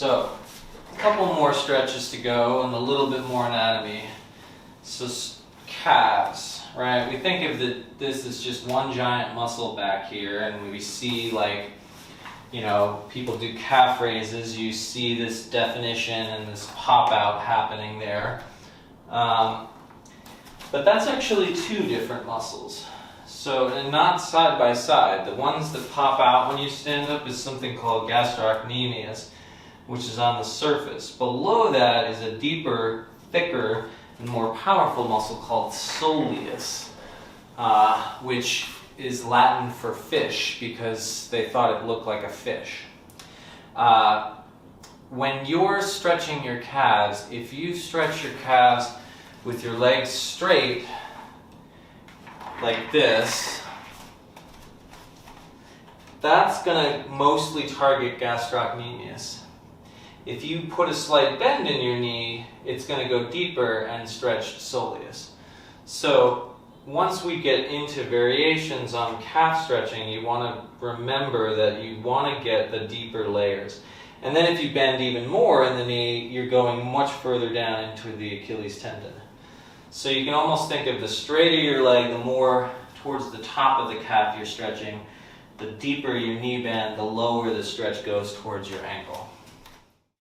So, a couple more stretches to go and a little bit more anatomy. So, calves, right? We think of this as just one giant muscle back here, and we see, like, you know, people do calf raises, you see this definition and this pop out happening there. But that's actually two different muscles. So, and not side by side. The ones that pop out when you stand up is something called Gastrocnemius, which is on the surface. Below that is a deeper, thicker, and more powerful muscle called Soleus, which is Latin for fish because they thought it looked like a fish. When you're stretching your calves, if you stretch your calves with your legs straight, like this, that's going to mostly target gastrocnemius. If you put a slight bend in your knee, it's going to go deeper and stretch soleus. So once we get into variations on calf stretching, you want to remember that you want to get the deeper layers. And then if you bend even more in the knee, you're going much further down into the Achilles tendon. So you can almost think of the straighter your leg, the more towards the top of the calf you're stretching. The deeper your knee bend, the lower the stretch goes towards your ankle.